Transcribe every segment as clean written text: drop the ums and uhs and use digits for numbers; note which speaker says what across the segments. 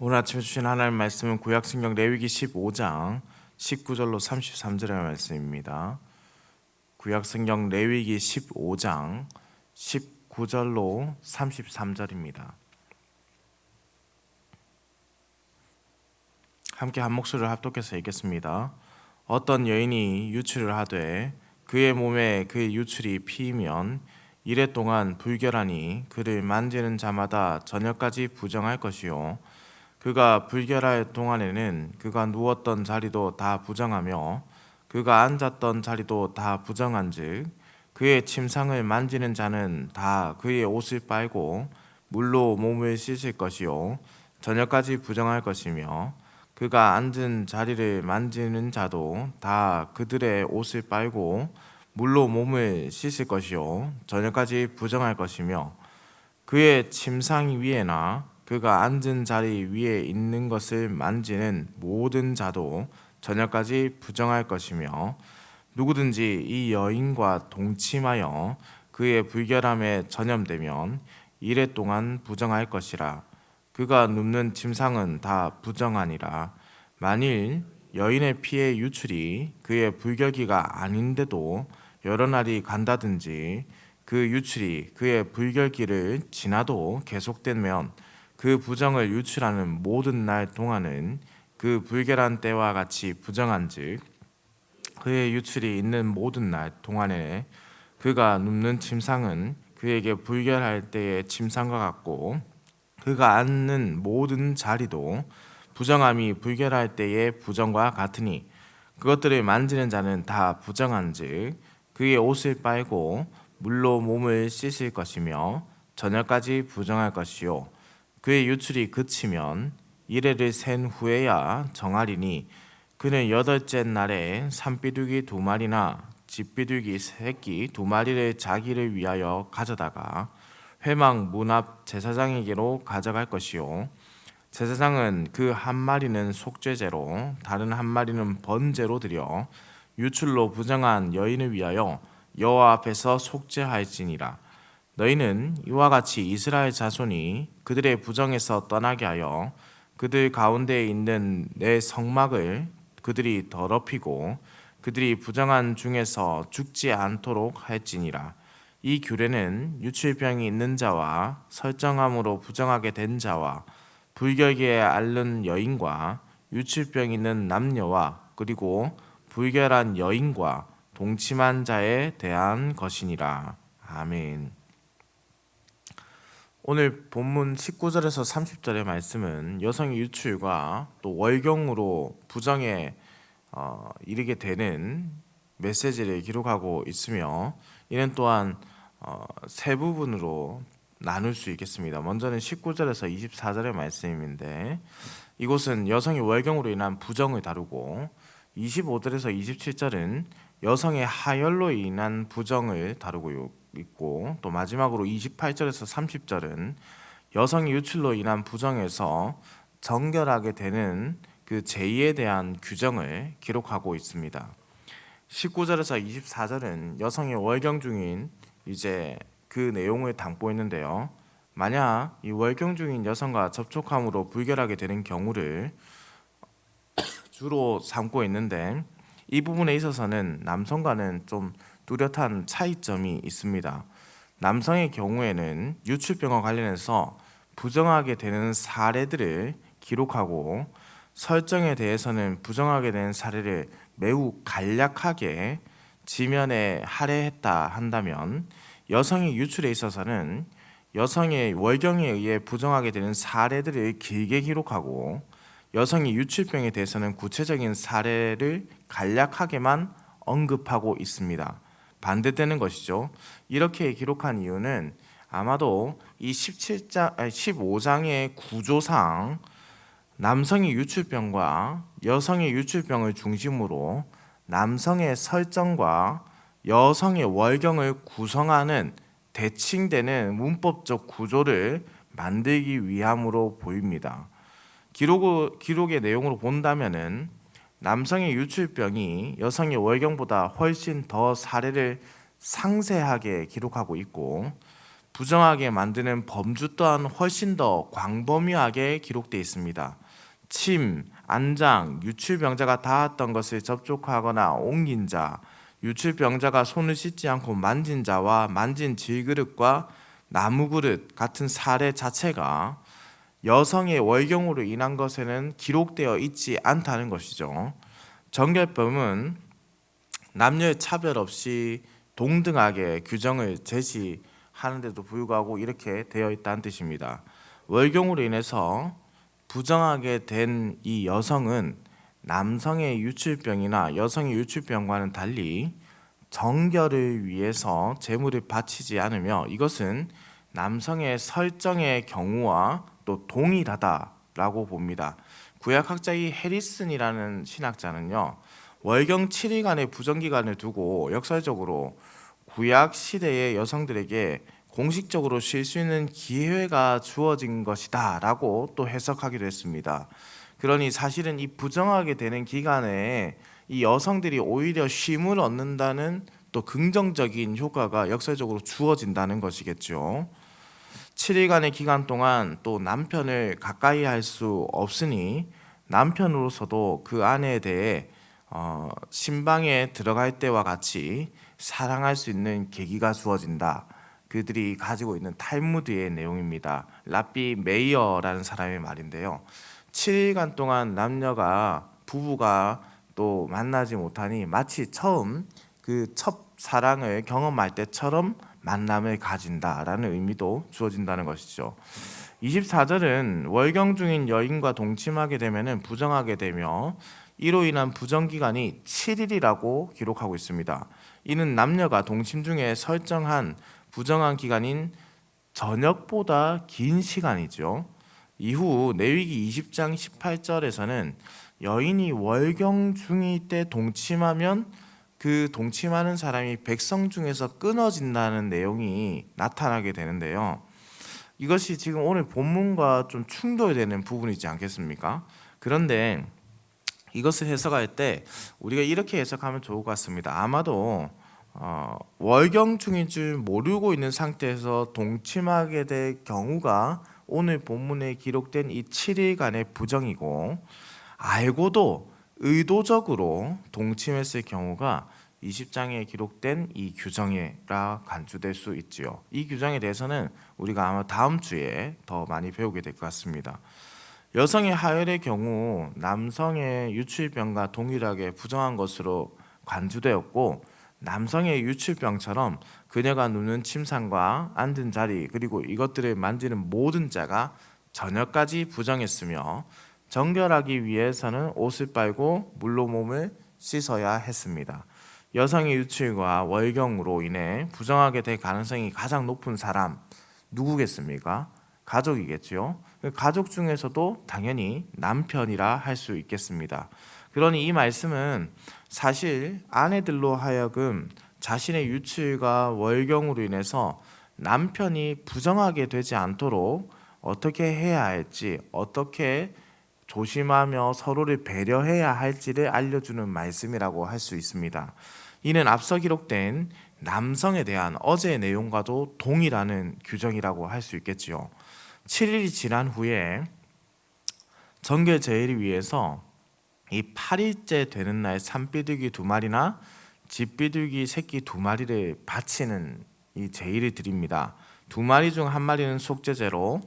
Speaker 1: 오늘 아침에 주신 하나님 말씀은 구약성경 레위기 15장 19절로 33절의 말씀입니다. 구약성경 레위기 15장 19절로 33절입니다. 함께 한 목소리를 합독해서 읽겠습니다. 어떤 여인이 유출을 하되 그의 몸에 그의 유출이 피이면 이래 동안 불결하니 그를 만지는 자마다 저녁까지 부정할 것이요 그가 불결할 동안에는 그가 누웠던 자리도 다 부정하며 그가 앉았던 자리도 다 부정한즉 그의 침상을 만지는 자는 다 그의 옷을 빨고 물로 몸을 씻을 것이요 저녁까지 부정할 것이며 그가 앉은 자리를 만지는 자도 다 그들의 옷을 빨고 물로 몸을 씻을 것이요 저녁까지 부정할 것이며 그의 침상 위에나 그가 앉은 자리 위에 있는 것을 만지는 모든 자도 저녁까지 부정할 것이며 누구든지 이 여인과 동침하여 그의 불결함에 전염되면 이래 동안 부정할 것이라. 그가 눕는 침상은 다 부정하니라. 만일 여인의 피의 유출이 그의 불결기가 아닌데도 여러 날이 간다든지 그 유출이 그의 불결기를 지나도 계속되면 그 부정을 유출하는 모든 날 동안은 그 불결한 때와 같이 부정한즉 그의 유출이 있는 모든 날 동안에 그가 눕는 침상은 그에게 불결할 때의 침상과 같고 그가 앉는 모든 자리도 부정함이 불결할 때의 부정과 같으니 그것들을 만지는 자는 다 부정한즉 그의 옷을 빨고 물로 몸을 씻을 것이며 저녁까지 부정할 것이요 그의 유출이 그치면 이래를 센 후에야 정하리니 그는 8째 날에 산비둘기 2마리나 집비둘기 새끼 2마리를 자기를 위하여 가져다가 회막 문 앞 제사장에게로 가져갈 것이요 제사장은 그 한 마리는 속죄제로 다른 한 마리는 번제로 드려 유출로 부정한 여인을 위하여 여호와 앞에서 속죄할지니라. 너희는 이와 같이 이스라엘 자손이 그들의 부정에서 떠나게 하여 그들 가운데에 있는 내 성막을 그들이 더럽히고 그들이 부정한 중에서 죽지 않도록 할지니라. 이 규례는 유출병이 있는 자와 설정함으로 부정하게 된 자와 불결기에 앓는 여인과 유출병 있는 남녀와 그리고 불결한 여인과 동침한 자에 대한 것이니라. 아멘. 오늘 본문 19절에서 30절의 말씀은 여성의 유출과 또 월경으로 부정에 이르게 되는 메시지를 기록하고 있으며 이는 또한 세 부분으로 나눌 수 있겠습니다. 먼저는 19절에서 24절의 말씀인데 이곳은 여성의 월경으로 인한 부정을 다루고 25절에서 27절은 여성의 하열로 인한 부정을 다루고 있고 또 마지막으로 28절에서 30절은 여성의 유출로 인한 부정에서 정결하게 되는 그 제의에 대한 규정을 기록하고 있습니다. 19절에서 24절은 여성의 월경 중인 이제 그 내용을 담고 있는데요. 만약 이 월경 중인 여성과 접촉함으로 불결하게 되는 경우를 주로 삼고 있는데 이 부분에 있어서는 남성과는 좀 뚜렷한 차이점이 있습니다. 남성의 경우에는 유출병과 관련해서 부정하게 되는 사례들을 기록하고 설정에 대해서는 부정하게 된 사례를 매우 간략하게 지면에 할애했다 한다면 여성의 유출에 있어서는 여성의 월경에 의해 부정하게 되는 사례들을 길게 기록하고 여성의 유출병에 대해서는 구체적인 사례를 간략하게만 언급하고 있습니다. 반대되는 것이죠. 이렇게 기록한 이유는 아마도 이 15장의 구조상 남성의 유출병과 여성의 유출병을 중심으로 남성의 설정과 여성의 월경을 구성하는 대칭되는 문법적 구조를 만들기 위함으로 보입니다. 기록의 내용으로 본다면은 남성의 유출병이 여성의 월경보다 훨씬 더 사례를 상세하게 기록하고 있고 부정하게 만드는 범주 또한 훨씬 더 광범위하게 기록되어 있습니다. 침, 안장, 유출병자가 닿았던 것을 접촉하거나 옮긴 자, 유출병자가 손을 씻지 않고 만진 자와 만진 질그릇과 나무그릇 같은 사례 자체가 여성의 월경으로 인한 것에는 기록되어 있지 않다는 것이죠. 정결법은 남녀의 차별 없이 동등하게 규정을 제시하는데도 불구하고 이렇게 되어 있다는 뜻입니다. 월경으로 인해서 부정하게 된 이 여성은 남성의 유출병이나 여성의 유출병과는 달리 정결을 위해서 제물을 바치지 않으며 이것은 남성의 설정의 경우와 또 동일하다라고 봅니다. 구약학자의 해리슨이라는 신학자는요, 월경 7일간의 부정기간을 두고 역사적으로 구약 시대의 여성들에게 공식적으로 쉴 수 있는 기회가 주어진 것이다 라고 또 해석하기도 했습니다. 그러니 사실은 이 부정하게 되는 기간에 이 여성들이 오히려 쉼을 얻는다는 또 긍정적인 효과가 역사적으로 주어진다는 것이겠죠. 7일간의 기간 동안 또 남편을 가까이 할 수 없으니 남편으로서도 그 아내에 대해 신방에 들어갈 때와 같이 사랑할 수 있는 계기가 주어진다. 그들이 가지고 있는 탈무드의 내용입니다. 랍비 메이어라는 사람의 말인데요. 7일간 동안 부부가 또 만나지 못하니 마치 처음 그 첫 사랑을 경험할 때처럼 만남을 가진다라는 의미도 주어진다는 것이죠. 24절은 월경 중인 여인과 동침하게 되면 부정하게 되며 이로 인한 부정기간이 7일이라고 기록하고 있습니다. 이는 남녀가 동침 중에 설정한 부정한 기간인 저녁보다 긴 시간이죠. 이후 레위기 20장 18절에서는 여인이 월경 중일 때 동침하면 그 동침하는 사람이 백성 중에서 끊어진다는 내용이 나타나게 되는데요. 이것이 지금 오늘 본문과 좀 충돌되는 부분이지 않겠습니까? 그런데 이것을 해석할 때 우리가 이렇게 해석하면 좋을 것 같습니다. 아마도 월경 중인 줄 모르고 있는 상태에서 동침하게 될 경우가 오늘 본문에 기록된 이 7일간의 부정이고, 알고도 의도적으로 동침했을 경우가 20장에 기록된 이 규정이라 간주될 수 있지요. 이 규정에 대해서는 우리가 아마 다음 주에 더 많이 배우게 될 것 같습니다. 여성의 하혈의 경우 남성의 유출병과 동일하게 부정한 것으로 간주되었고, 남성의 유출병처럼 그녀가 누는 침상과 앉은 자리 그리고 이것들을 만지는 모든 자가 저녁까지 부정했으며 정결하기 위해서는 옷을 빨고 물로 몸을 씻어야 했습니다. 여성의 유출과 월경으로 인해 부정하게 될 가능성이 가장 높은 사람 누구겠습니까? 가족이겠지요. 가족 중에서도 당연히 남편이라 할 수 있겠습니다. 그러니 이 말씀은 사실 아내들로 하여금 자신의 유출과 월경으로 인해서 남편이 부정하게 되지 않도록 어떻게 해야 할지, 어떻게 조심하며 서로를 배려해야 할지를 알려주는 말씀이라고 할 수 있습니다. 이는 앞서 기록된 남성에 대한 어제의 내용과도 동일하는 규정이라고 할 수 있겠지요. 7일이 지난 후에 정결 제일을 위해서 이 8일째 되는 날 산비둘기 2마리나 집비둘기 새끼 2마리를 바치는 이 제일을 드립니다. 2마리 중 1마리는 속죄제로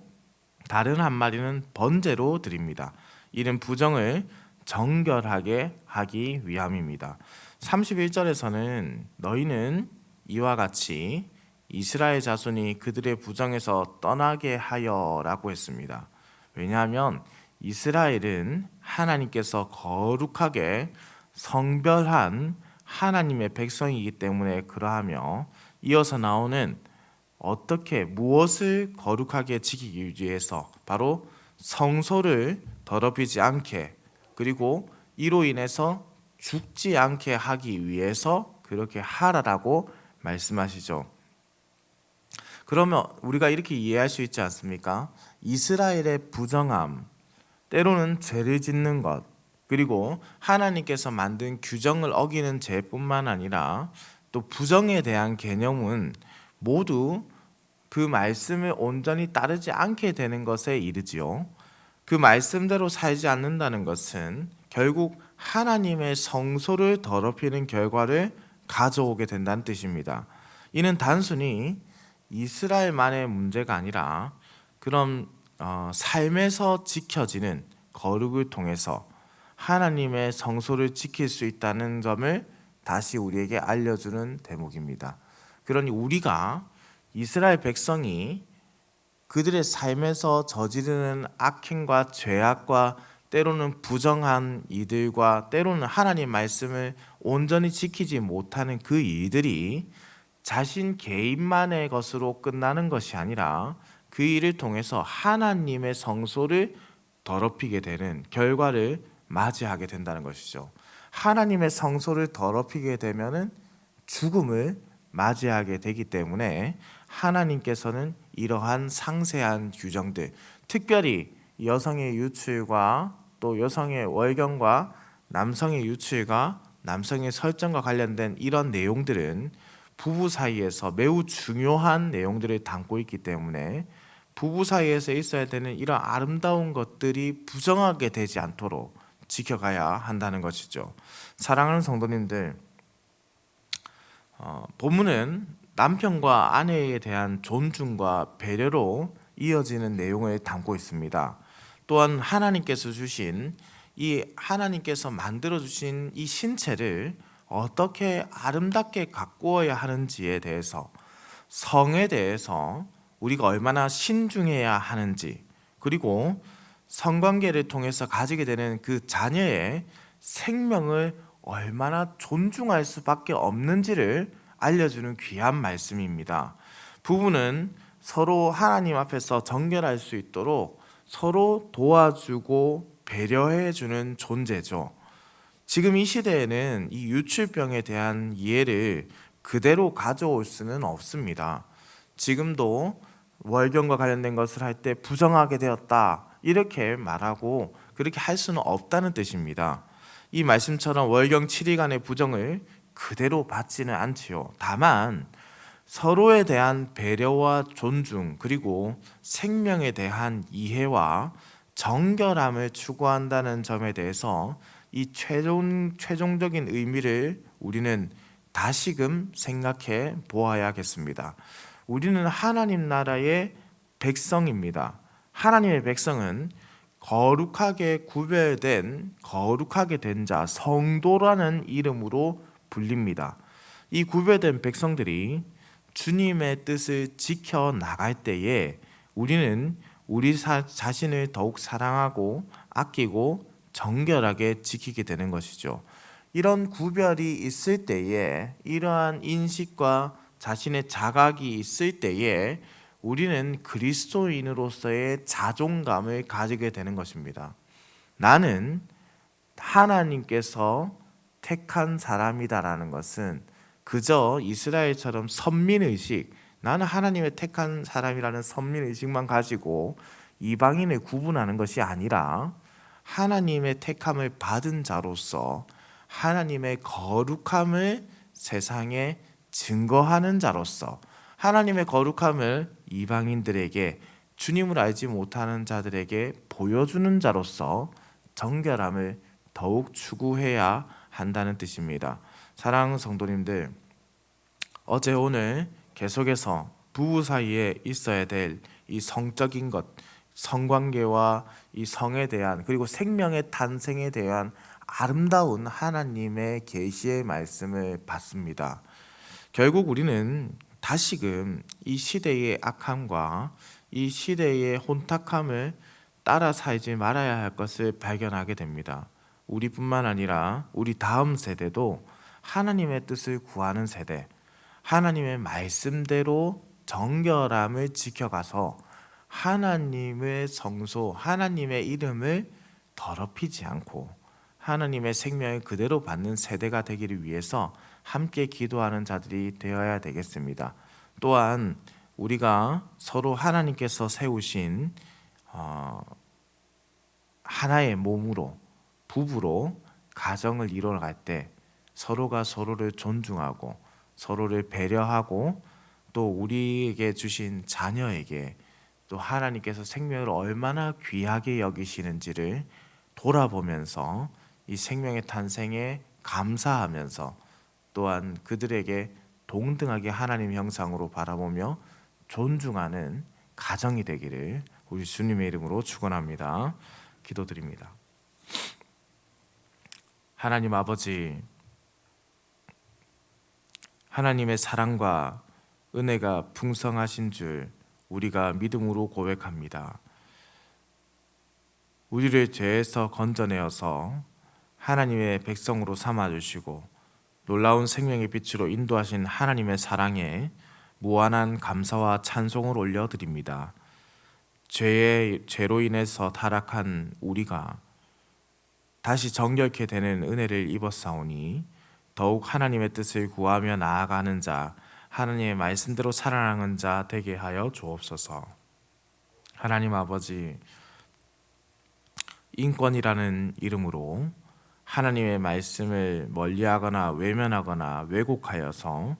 Speaker 1: 다른 1마리는 번제로 드립니다. 이는 부정을 정결하게 하기 위함입니다. 31절에서는 너희는 이와 같이 이스라엘 자손이 그들의 부정에서 떠나게 하여라고 했습니다. 왜냐하면 이스라엘은 하나님께서 거룩하게 성별한 하나님의 백성이기 때문에 그러하며, 이어서 나오는 무엇을 거룩하게 지키기 위해서 바로 성소를 더럽히지 않게, 그리고 이로 인해서 죽지 않게 하기 위해서 그렇게 하라라고 말씀하시죠. 그러면 우리가 이렇게 이해할 수 있지 않습니까? 이스라엘의 부정함, 때로는 죄를 짓는 것, 그리고 하나님께서 만든 규정을 어기는 죄뿐만 아니라 또 부정에 대한 개념은 모두 그 말씀을 온전히 따르지 않게 되는 것에 이르지요. 그 말씀대로 살지 않는다는 것은 결국 하나님의 성소를 더럽히는 결과를 가져오게 된다는 뜻입니다. 이는 단순히 이스라엘만의 문제가 아니라 그런 삶에서 지켜지는 거룩을 통해서 하나님의 성소를 지킬 수 있다는 점을 다시 우리에게 알려주는 대목입니다. 그러니 우리가 이스라엘 백성이 그들의 삶에서 저지르는 악행과 죄악과 때로는 부정한 이들과 때로는 하나님 말씀을 온전히 지키지 못하는 그 일들이 자신 개인만의 것으로 끝나는 것이 아니라 그 일을 통해서 하나님의 성소를 더럽히게 되는 결과를 맞이하게 된다는 것이죠. 하나님의 성소를 더럽히게 되면은 죽음을 맞이하게 되기 때문에 하나님께서는 이러한 상세한 규정들, 특별히 여성의 유출과 또 여성의 월경과 남성의 유출과 남성의 설정과 관련된 이런 내용들은 부부 사이에서 매우 중요한 내용들을 담고 있기 때문에 부부 사이에서 있어야 되는 이런 아름다운 것들이 부정하게 되지 않도록 지켜가야 한다는 것이죠. 사랑하는 성도님들, 본문은 남편과 아내에 대한 존중과 배려로 이어지는 내용을 담고 있습니다. 또한 하나님께서 주신 하나님께서 만들어 주신 이 신체를 어떻게 아름답게 가꾸어야 하는지에 대해서, 성에 대해서 우리가 얼마나 신중해야 하는지, 그리고 성관계를 통해서 가지게 되는 그 자녀의 생명을 얼마나 존중할 수밖에 없는지를 알려주는 귀한 말씀입니다. 부부는 서로 하나님 앞에서 정결할 수 있도록 서로 도와주고 배려해주는 존재죠. 지금 이 시대에는 이 유출병에 대한 이해를 그대로 가져올 수는 없습니다. 지금도 월경과 관련된 것을 할 때 부정하게 되었다 이렇게 말하고 그렇게 할 수는 없다는 뜻입니다. 이 말씀처럼 월경 7일간의 부정을 그대로 받지는 않지요. 다만 서로에 대한 배려와 존중, 그리고 생명에 대한 이해와 정결함을 추구한다는 점에 대해서 이 최종적인 의미를 우리는 다시금 생각해 보아야겠습니다. 우리는 하나님 나라의 백성입니다. 하나님의 백성은 거룩하게 구별된, 거룩하게 된 자, 성도라는 이름으로 불립니다. 이 구별된 백성들이 주님의 뜻을 지켜 나갈 때에 우리는 우리 자신을 더욱 사랑하고 아끼고 정결하게 지키게 되는 것이죠. 이런 구별이 있을 때에, 이러한 인식과 자신의 자각이 있을 때에 우리는 그리스도인으로서의 자존감을 가지게 되는 것입니다. 나는 하나님께서 택한 사람이다라는 것은 그저 이스라엘처럼 선민의식, 나는 하나님의 택한 사람이라는 선민의식만 가지고 이방인을 구분하는 것이 아니라 하나님의 택함을 받은 자로서 하나님의 거룩함을 세상에 증거하는 자로서 하나님의 거룩함을 이방인들에게, 주님을 알지 못하는 자들에게 보여주는 자로서 정결함을 더욱 추구해야 한다는 뜻입니다. 사랑하는 성도님들, 어제 오늘 계속해서 부부 사이에 있어야 될 이 성적인 것, 성관계와 이 성에 대한, 그리고 생명의 탄생에 대한 아름다운 하나님의 계시의 말씀을 받습니다. 결국 우리는 다시금 이 시대의 악함과 이 시대의 혼탁함을 따라 살지 말아야 할 것을 발견하게 됩니다. 우리뿐만 아니라 우리 다음 세대도 하나님의 뜻을 구하는 세대, 하나님의 말씀대로 정결함을 지켜가서 하나님의 성소, 하나님의 이름을 더럽히지 않고 하나님의 생명을 그대로 받는 세대가 되기를 위해서 함께 기도하는 자들이 되어야 되겠습니다. 또한 우리가 서로 하나님께서 세우신 하나의 몸으로, 부부로 가정을 이뤄갈 때 서로가 서로를 존중하고 서로를 배려하고 또 우리에게 주신 자녀에게 또 하나님께서 생명을 얼마나 귀하게 여기시는지를 돌아보면서 이 생명의 탄생에 감사하면서 또한 그들에게 동등하게 하나님 형상으로 바라보며 존중하는 가정이 되기를 우리 주님의 이름으로 축원합니다. 기도드립니다. 하나님 아버지, 하나님의 사랑과 은혜가 풍성하신 줄 우리가 믿음으로 고백합니다. 우리를 죄에서 건져내어서 하나님의 백성으로 삼아주시고 놀라운 생명의 빛으로 인도하신 하나님의 사랑에 무한한 감사와 찬송을 올려드립니다. 죄로 인해서 타락한 우리가 다시 정결케 되는 은혜를 입었사오니 더욱 하나님의 뜻을 구하며 나아가는 자, 하나님의 말씀대로 살아가는 자 되게 하여 주옵소서. 하나님 아버지, 인권이라는 이름으로 하나님의 말씀을 멀리하거나 외면하거나 왜곡하여서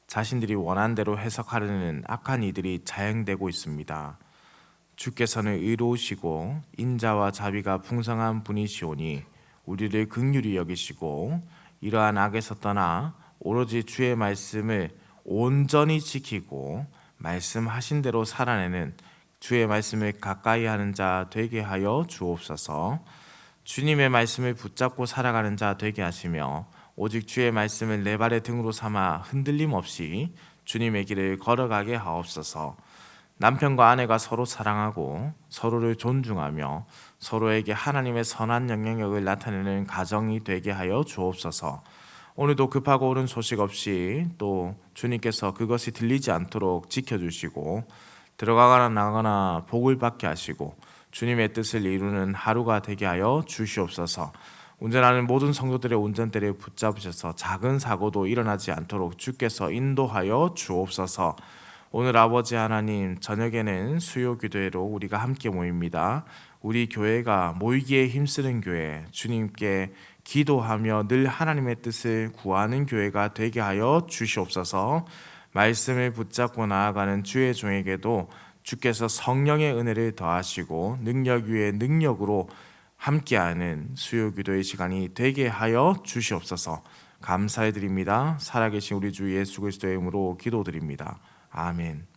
Speaker 1: 자신들이 원한 대로 해석하려는 악한 이들이 자행되고 있습니다. 주께서는 의로우시고 인자와 자비가 풍성한 분이시오니 우리를 긍휼히 여기시고 이러한 악에서 떠나 오로지 주의 말씀을 온전히 지키고 말씀하신 대로 살아내는 주의 말씀을 가까이 하는 자 되게 하여 주옵소서. 주님의 말씀을 붙잡고 살아가는 자 되게 하시며 오직 주의 말씀을 내 발의 등으로 삼아 흔들림 없이 주님의 길을 걸어가게 하옵소서. 남편과 아내가 서로 사랑하고 서로를 존중하며 서로에게 하나님의 선한 영향력을 나타내는 가정이 되게 하여 주옵소서. 오늘도 급하고 옳은 소식 없이 또 주님께서 그것이 들리지 않도록 지켜주시고 들어가거나 나가거나 복을 받게 하시고 주님의 뜻을 이루는 하루가 되게 하여 주시옵소서. 운전하는 모든 성도들의 운전대를 붙잡으셔서 작은 사고도 일어나지 않도록 주께서 인도하여 주옵소서. 오늘 아버지 하나님, 저녁에는 수요 기도회로 우리가 함께 모입니다. 우리 교회가 모이기에 힘쓰는 교회, 주님께 기도하며 늘 하나님의 뜻을 구하는 교회가 되게 하여 주시옵소서. 말씀을 붙잡고 나아가는 주의 종에게도 주께서 성령의 은혜를 더하시고 능력 위에 능력으로 함께하는 수요 기도의 시간이 되게 하여 주시옵소서. 감사해 드립니다. 살아계신 우리 주 예수 그리스도의 이름으로 기도드립니다. 아멘.